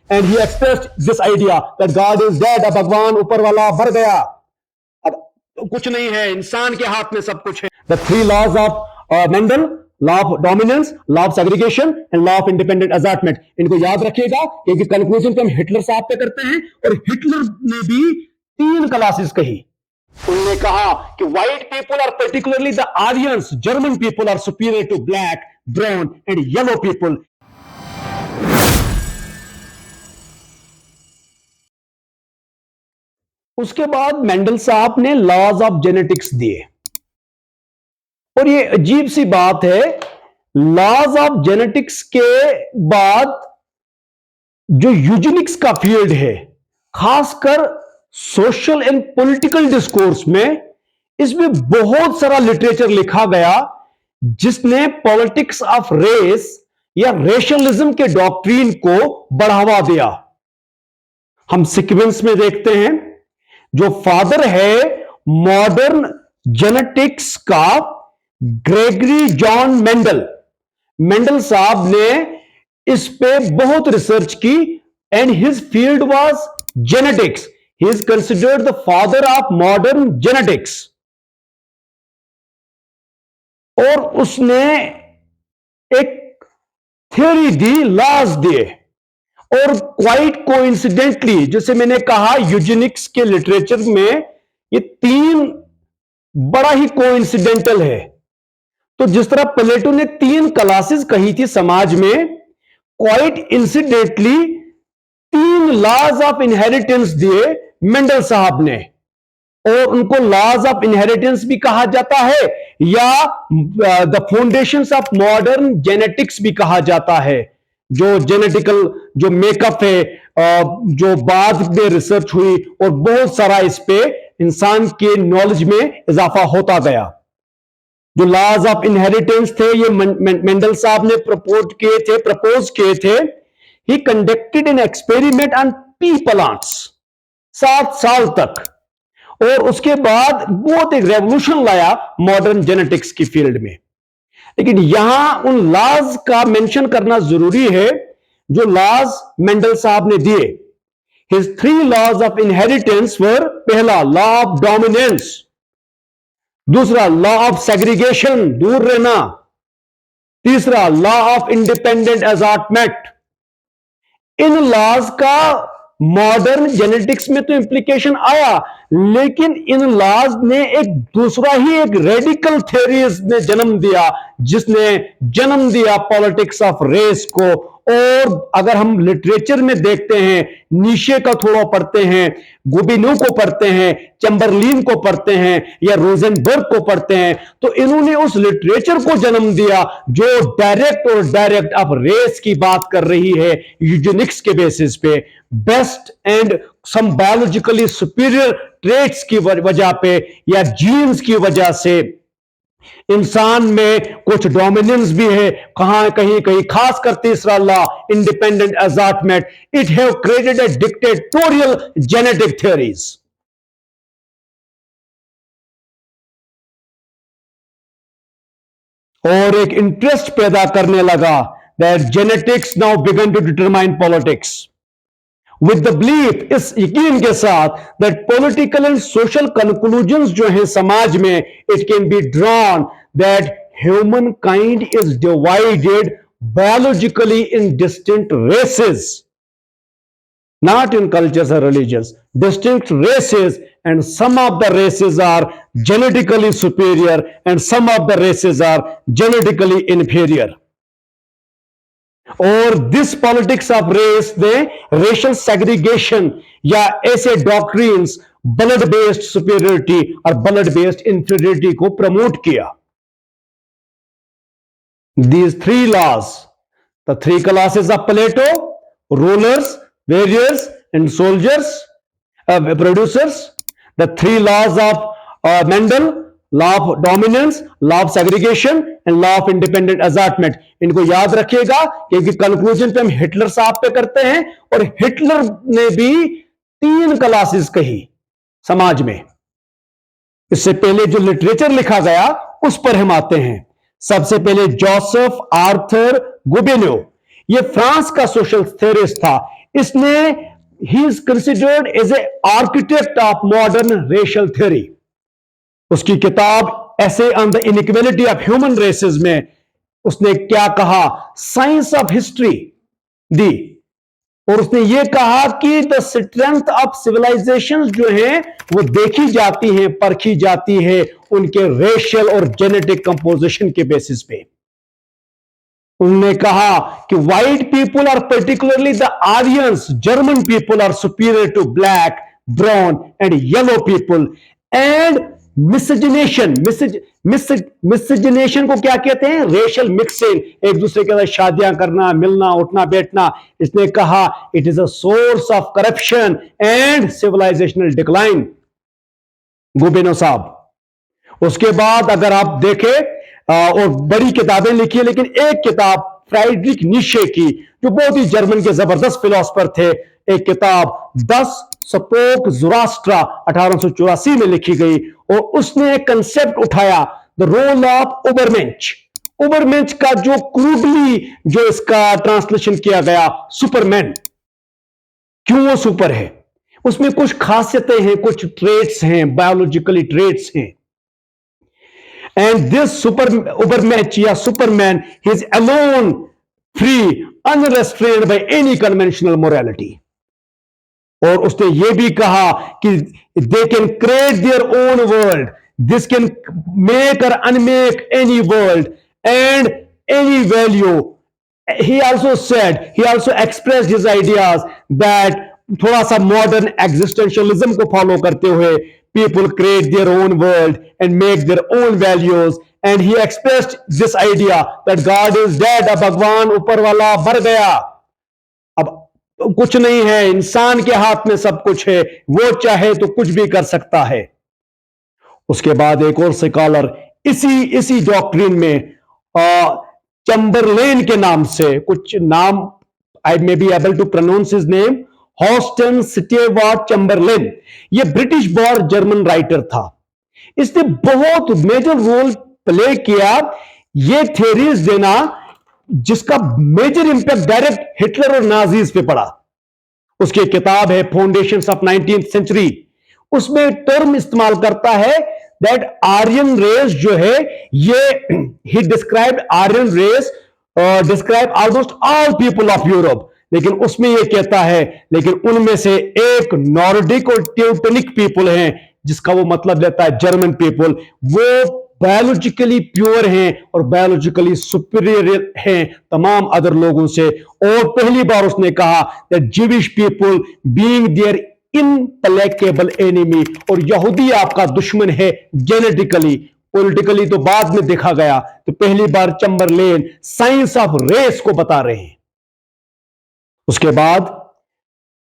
and he expressed this idea that God is dead, अब भगवान ऊपर वाला मर गया, अब कुछ नहीं है, इंसान के हाथ में सब कुछ है. The three laws of Mendel, law of dominance, law of segregation and law of independent assortment, इनको याद रखिएगा क्योंकि कंक्लूजन तो हम हिटलर साहब पे करते हैं, और हिटलर ने भी 3 क्लासेस कही. उन्होंने कहा कि white people are particularly the Aryans, German people are superior to black, brown and yellow people. उसके बाद मेंडल साहब ने लॉज ऑफ जेनेटिक्स दिए, और ये अजीब सी बात है, लॉज ऑफ जेनेटिक्स के बाद जो यूजेनिक्स का फील्ड है, खासकर सोशल एंड पॉलिटिकल डिस्कोर्स में, इसमें बहुत सारा लिटरेचर लिखा गया जिसने पॉलिटिक्स ऑफ रेस या रेशलिज्म के डॉक्ट्रीन को बढ़ावा दिया. हम सीक्वेंस में देखते हैं, जो फादर है मॉडर्न जेनेटिक्स का ग्रेगरी जॉन मेंडल, मेंडल साहब ने इस पे बहुत रिसर्च की, and his field was genetics. He is considered the father of modern genetics. और उसने एक थ्योरी दी, लॉज दिए, और क्वाइट कोइंसिडेंटली, जैसे मैंने कहा यूजेनिक्स के लिटरेचर में ये 3 बड़ा ही कोइंसिडेंटल है. तो जिस तरह प्लेटो ने 3 क्लासेस कही थी समाज में, quite incidentally 3 laws of inheritance दिए मेंडल साहब ने, और उनको लॉज ऑफ इनहेरिटेंस भी कहा जाता है, या the foundations of modern genetics भी कहा जाता है. जो जेनेटिकल जो मेकअप है, जो बाद में रिसर्च हुई, और बहुत सारा इस पे इंसान के नॉलेज में इजाफा होता गया. जो लॉज ऑफ इनहेरिटेंस थे, ये मेंडल साहब ने प्रपोज किए थे. ही conducted an experiment on P plants 7 साल तक, और उसके बाद बहुत एक रेवोल्यूशन लाया मॉडर्न जेनेटिक्स की फील्ड में. लेकिन यहां उन लॉज का मेंशन करना जरूरी है जो लॉज मेंडल साहब ने दिए. His 3 laws of inheritance were, पहला लॉ ऑफ डोमिनेंस, दूसरा लॉ ऑफ सेग्रीगेशन, दूर रहना, तीसरा लॉ ऑफ इंडिपेंडेंट असार्टमेंट. इन लॉज का मॉडर्न जेनेटिक्स में तो इंप्लीकेशन आया, लेकिन इन लॉज ने एक दूसरा ही एक रेडिकल थ्योरीज ने जन्म दिया, जिसने जन्म दिया पॉलिटिक्स ऑफ रेस को. और अगर हम लिटरेचर में देखते हैं, नीशे का थोड़ा पढ़ते हैं, गुबिनो को पढ़ते हैं, चैम्बरलिन को पढ़ते हैं, या रोजेनबर्ग को पढ़ते हैं, तो इन्होंने उस लिटरेचर को जन्म दिया जो डायरेक्ट ऑफ रेस की बात कर रही है, यूजेनिक्स के बेसिस पे, best and some biologically superior traits की वजह पे, या जीन्स की वजह से. इंसान में कुछ डोमिनेंस भी है, कहीं कहीं, खासकर तीसरा law independent assortment. It have created a dictatorial genetic theories. और एक इंटरेस्ट पैदा करने लगा that genetics now began to determine politics, with the belief, इस यकीन के साथ, that political and social conclusions जो है समाज में, it can be drawn that humankind is divided biologically in distinct races, not in cultures or religions, distinct races, and some of the races are genetically superior and some of the races are genetically inferior. और this politics of race ने racial segregation या ऐसे doctrines, blood based superiority और blood based inferiority को promote किया. These 3 laws, the 3 classes of Plato, rulers, warriors and soldiers, producers, the 3 laws of Mendel, law of dominance, law of segregation and law of independent assortment. इनको याद रखिएगा क्योंकि conclusion पे हम Hitler साहब पे करते हैं, और हिटलर ने भी 3 क्लासेस कही समाज में. इससे पहले जो लिटरेचर लिखा गया उस पर हम आते हैं. सबसे पहले जोसेफ आर्थर गुबिनो, ये फ्रांस का सोशल थ्योरिस्ट था. इसने he is considered as a architect of modern racial theory. उसकी किताब essay on the inequality of human races में उसने क्या कहा, साइंस ऑफ हिस्ट्री दी, और उसने यह कहा कि द स्ट्रेंथ ऑफ सिविलाइजेशन जो है वो देखी जाती है, परखी जाती है उनके रेशियल और जेनेटिक कंपोजिशन के बेसिस पे। उन्होंने कहा कि white people are particularly the Aryans, German people are superior to black, brown and yellow people, and miscegenation, miscegenation को क्या कहते हैं, रेशियल मिक्सिंग, एक दूसरे के साथ शादियां करना, मिलना, उठना बैठना। इसने कहा it is a source of corruption and civilisational decline. Gobineau साहब। उसके बाद अगर आप देखें और बड़ी किताबें लिखी है, लेकिन एक किताब फ्राइड्रिक नीशे की, जो बहुत ही जर्मन के जबरदस्त फिलोसफर थे, एक किताब 10 स्पोक ज़ोरास्ट्रा 1884 में लिखी गई, और उसने एक कंसेप्ट उठाया, द रोल ऑफ उबरमेंच। उबरमेंच का जो क्रूडली जो इसका ट्रांसलेशन किया गया, सुपरमैन। क्यों वो सुपर है? उसमें कुछ खासियतें हैं, कुछ ट्रेट्स हैं, बायोलॉजिकली ट्रेट्स हैं। And this Ubermensch या Superman, he is alone, free, unrestrained by any conventional morality. और उसने ये भी कहा कि they can create their own world, this can make or unmake any world and any value. He also said, he also expressed his ideas that थोड़ा सा modern existentialism को follow करते हुए people create their own world and make their own values, and he expressed this idea that God is dead, अब भगवान ऊपर वाला मर गया, अब कुछ नहीं है, इंसान के हाथ में सब कुछ है, वो चाहे तो कुछ भी कर सकता है। उसके बाद एक और स्कॉलर इसी डॉक्ट्रिन में चैम्बरलेन के नाम से, कुछ नाम I may be able to pronounce his name, Houston Stewart Chamberlain. ये ब्रिटिश बॉर्न जर्मन राइटर था। इसने बहुत मेजर रोल प्ले किया ये थ्योरीज देना, जिसका मेजर इंपैक्ट डायरेक्ट हिटलर और नाजीज पे पड़ा। उसकी किताब है फाउंडेशंस ऑफ 19th सेंचुरी। उसमें टर्म इस्तेमाल करता है दैट आर्यन रेस जो है, ये he described Aryan race, describe almost all people of Europe, लेकिन उसमें यह कहता है लेकिन उनमें से एक नॉर्डिक और ट्यूटनिक पीपल हैं, जिसका वो मतलब लेता है जर्मन पीपल, वो बायोलॉजिकली प्योर हैं और बायोलॉजिकली सुपीरियर हैं तमाम अदर लोगों से। और पहली बार उसने कहा that Jewish people being their implacable enemy, और यहूदी आपका दुश्मन है जेनेटिकली, पॉलिटिकली तो बाद में देखा गया। तो पहली बार चैम्बरलेन साइंस ऑफ रेस को बता रहे हैं। उसके बाद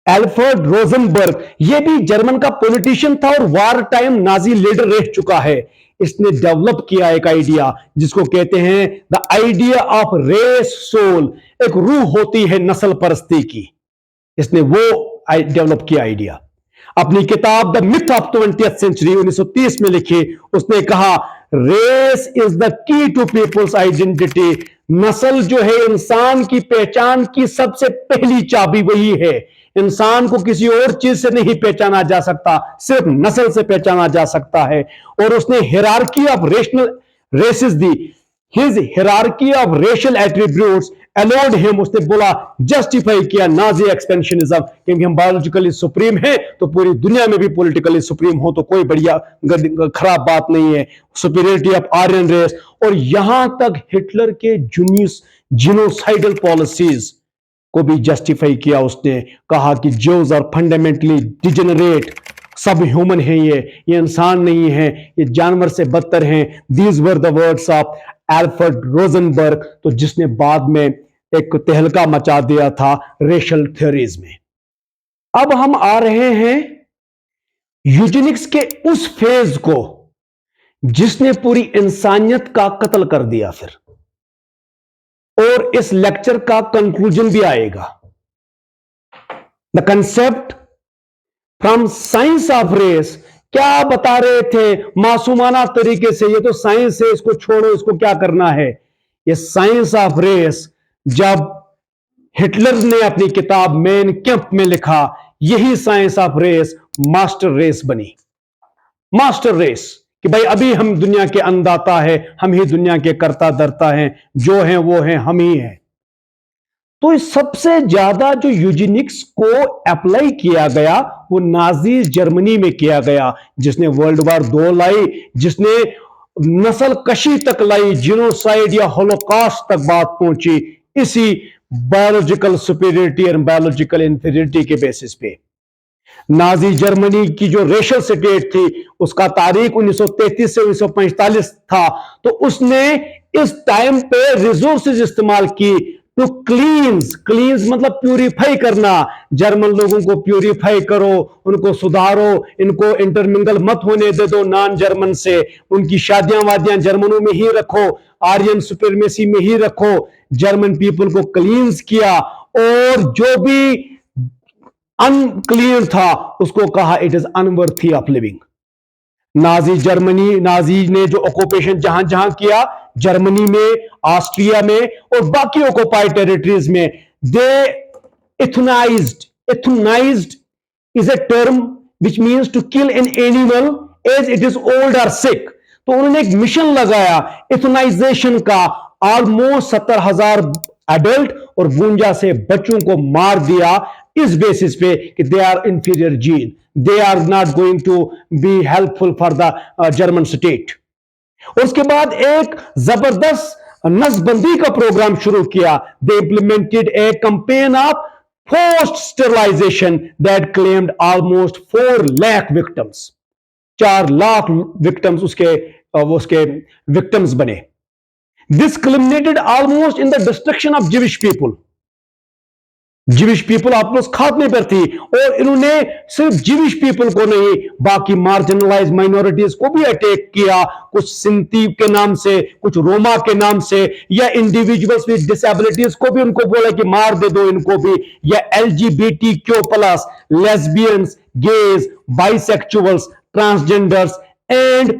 एल्फ्रेड रोजनबर्ग, यह भी जर्मन का पॉलिटिशियन था और वार टाइम नाजी लीडर रह चुका है। इसने डेवलप किया एक आइडिया जिसको कहते हैं the idea of race soul, एक रूह होती है नस्ल परस्ती की। इसने वो डेवलप किया आइडिया। अपनी किताब the myth of 20th century 1930 में लिखी, उसने कहा race is the key to people's identity. नस्ल जो है इंसान की पहचान की सबसे पहली चाबी वही है। इंसान को किसी और चीज से नहीं पहचाना जा सकता, सिर्फ नस्ल से पहचाना जा सकता है। और उसने हिरार्की ऑफ रेशनल रेसेस दी, his hierarchy of racial attributes allowed him, उसने बोला जस्टिफाई किया नाजी एक्सपेंशनिज्म, क्योंकि हम बायोलॉजिकली सुप्रीम हैं तो पूरी दुनिया में भी पॉलिटिकली सुप्रीम हो तो कोई बढ़िया खराब बात नहीं है। सुपीरियरिटी ऑफ आर्यन रेस, और यहां तक हिटलर के जिनोसाइडल पॉलिसीज को भी जस्टिफाई किया। उसने कहा कि ज्यूज आर फंडामेंटली डिजेनरेट, सब ह्यूमन है, ये इंसान नहीं है, ये जानवर से बदतर हैं। These were the words of Alfred Rosenberg, तो जिसने बाद में एक तहलका मचा दिया था रेशियल थ्योरीज में। अब हम आ रहे हैं यूजेनिक्स के उस फेज को जिसने पूरी इंसानियत का कत्ल कर दिया फिर, और इस लेक्चर का कंक्लूजन भी आएगा। The concept from science of race, क्या बता रहे थे मासूमाना तरीके से, ये तो साइंस है, इसको छोड़ो, इसको क्या करना है। ये साइंस ऑफ रेस जब हिटलर ने अपनी किताब मेन कैंप में लिखा, यही science of race master race बनी। मास्टर रेस कि भाई अभी हम दुनिया के अन्नदाता है, हम ही दुनिया के कर्ता धर्ता हैं, जो हैं वो हैं, हम ही हैं। तो सबसे ज्यादा जो यूजेनिक्स को अप्लाई किया गया वो नाजी जर्मनी में किया गया, जिसने वर्ल्ड वॉर 2 लाई, जिसने नस्ल कशी तक लाई, जीनोसाइड या होलोकॉस्ट तक बात पहुंची इसी बायोलॉजिकल सुपीरियरिटी और बायोलॉजिकल इंफीरियरिटी के बेसिस पे। नाजी जर्मनी की जो रेशल स्टेट थी उसका तारीख 1933 से 1945 था, तो उसने इस टाइम पे रिसोर्सेज इस्तेमाल की टू क्लींस मतलब प्यूरिफाई करना। जर्मन लोगों को प्यूरिफाई करो, उनको सुधारो, इनको इंटरमिंगल मत होने दे दो नॉन जर्मन से, उनकी शादियां वादियां जर्मनों में ही रखो, आर्यन सुपरमेसी में ही रखो। जर्मन पीपल को क्लींस किया और जो भी अनक्लीन था उसको कहा it is अनवर्थी of living. Nazi ने जो ऑक्यूपेशन जहां जहां किया, जर्मनी में, ऑस्ट्रिया में और बाकी ऑक्युपाइड टेरिटरीज में, they euthanised is a term which means to kill an animal as it is old और सिक। तो उन्होंने एक मिशन लगाया एथनाइजेशन का, ऑलमोस्ट 70,000 एडल्ट और 52 से बच्चों को मार दिया इस बेसिस पे कि they are inferior gene, they are not going to be helpful for the German state. और उसके बाद एक जबरदस्त नसबंदी का प्रोग्राम शुरू किया। They implemented a campaign of forced sterilisation that claimed almost 4 lakh victims. 4 lakh victims उसके विक्टिम्स बने। This culminated almost in the destruction of Jewish people. Jewish people आपस खात्मे पर थी और इन्होंने सिर्फ Jewish people को नहीं बाकी मार्जिनलाइज माइनॉरिटीज को भी अटैक किया, कुछ सिंती के नाम से, कुछ रोमा के नाम से, या इंडिविजुअल्स विद डिसेबिलिटीज को भी उनको बोला कि मार दे दो इनको भी, या LGBTQ+, lesbians, gays, bisexuals, transgenders and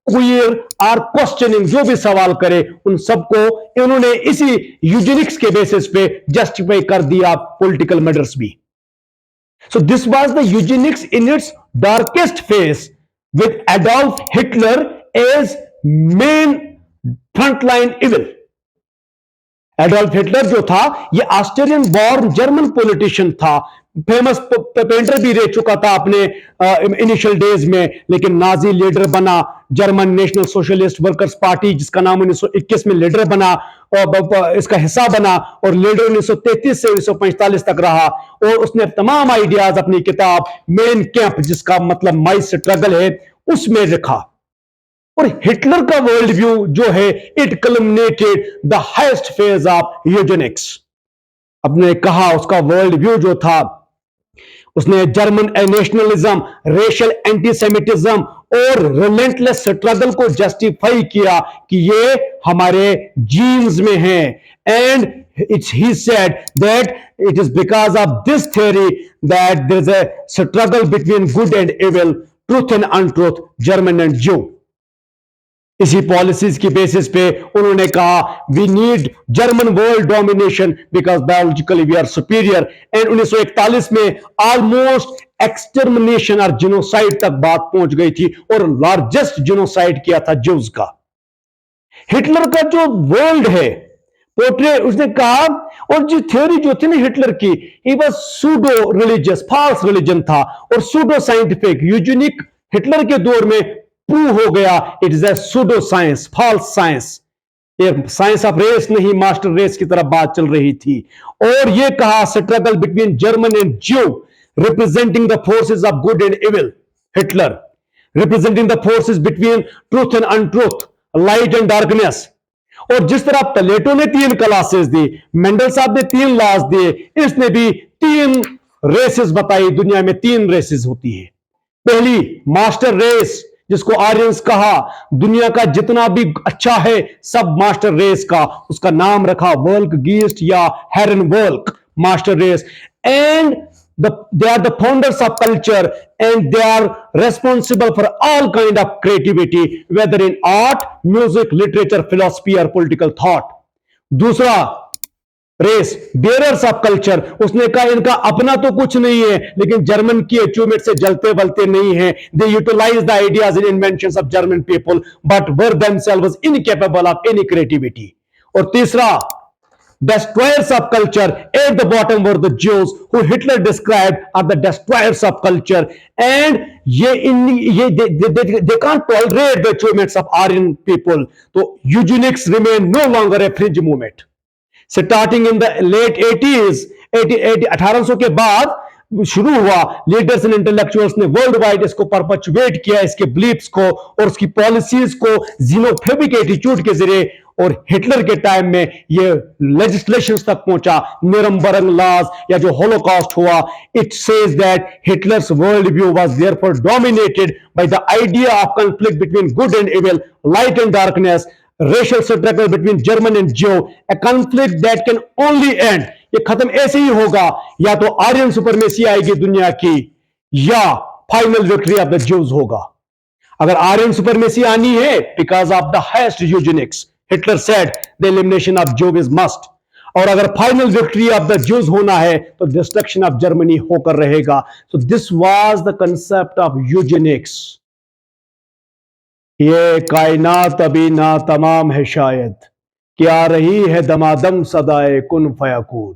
queer or questioning, जो भी सवाल करे उन सबको इन्होंने इसी यूजेनिक्स के बेसिस पे जस्टिफाई कर दिया, पॉलिटिकल मर्डर्स भी। So this was the eugenics in its darkest face with Adolf Hitler as main frontline evil. Adolf Hitler जो था ये ऑस्ट्रेलियन बॉर्न जर्मन पॉलिटिशियन था, फेमस पेंटर भी रह चुका था अपने इनिशियल डेज में, लेकिन नाजी लीडर बना, German National Socialist Workers Party जिसका नाम 1921 में लीडर बना और इसका हिस्सा बना, और लीडर 1933 से 1945 तक रहा, और उसने तमाम आइडियाज अपनी किताब मेन कैंप, जिसका मतलब माई स्ट्रगल है, उसमें लिखा। और हिटलर का वर्ल्ड व्यू जो है it culminated the highest phase of Eugenix. अपने कहा उसका वर्ल्ड व्यू जो था, उसने जर्मन नेशनलिज्म, रेशियल एंटीसेमिटिज्म और रिलेंटलेस स्ट्रगल को जस्टिफाई किया कि ये हमारे जीन्स में है, and he said that it is because of this theory that there is a struggle between good and evil, truth and untruth, German and Jew। इसी policies की बेसिस पे उन्होंने कहा we need German world domination because biologically we are superior. And 1941 में almost extermination और genocide तक बात पहुंच गई थी, और लार्जेस्ट जिनोसाइड किया था ज्यूज का। हिटलर का जो वर्ल्ड है पोर्ट्रे, उसने कहा, और जो थ्योरी जो थी ना हिटलर की, he was pseudo religious, false religion था और सूडो साइंटिफिक। यूजेनिक हिटलर के दौर में प्रूव हो गया it is a pseudo science, false science, ये साइंस ऑफ रेस नहीं मास्टर रेस की तरफ बात चल रही थी। और ये कहा struggle between German and Jew representing the forces of good and evil, Hitler representing the forces between truth and untruth, light and darkness. और जिस तरह प्लेटो ने 3 क्लासेस दी, मेंडल साहब ने 3 लॉज दिए, इसने भी 3 रेसेस बताई। दुनिया में 3 रेसेस होती है। पहली मास्टर रेस, जिसको आर्यंस कहा, दुनिया का जितना भी अच्छा है सब मास्टर रेस का, उसका नाम रखा वर्ल्क गीस्ट या Herrenvolk, master race. And they are the founders of culture and they are responsible for all kind of creativity, whether in art, music, literature, philosophy or political thought। दूसरा race, bearers of culture. उसने कहा इनका अपना तो कुछ नहीं है, लेकिन जर्मन की अचीवमेंट से जलते बलते नहीं है। They utilise the ideas and inventions of German people but were themselves incapable of any creativity. और तीसरा, destroyers of culture, at the bottom were the Jews who Hitler described are the destroyers of culture, and they can't tolerate the achievements of Aryan people. So eugenics remain no longer a fringe movement. Starting in the late 80s, 1800 के बाद शुरू हुआ। Leaders and intellectuals ने world wide इसको परपचुएट किया, इसके beliefs को और उसकी पॉलिसीज को जीनोफोबिक एटीट्यूड के जरिए। और हिटलर के टाइम में ये लेजिस्लेशन तक पहुंचा, निरंबरंग लॉज या जो होलोकॉस्ट हुआ। It says that Hitler's world view was therefore dominated by the idea of conflict between good and evil, light and darkness, racial struggle between German and Jew, a conflict that can only end, ये खत्म ऐसे ही होगा, या तो Aryan supremacy आएगी दुनिया की, या final victory of the Jews होगा। अगर आर्यन सुपरमेसी आनी है, because of the highest Eugenix, Hitler said the elimination of ज्यू इज मस्ट। और अगर final victory of the Jews होना है, तो डिस्ट्रक्शन ऑफ जर्मनी होकर रहेगा। सो this was the concept of Eugenix. ये कायनात अभी ना तमाम है शायद, क्या रही है दमादम सदाए कुन फयकून।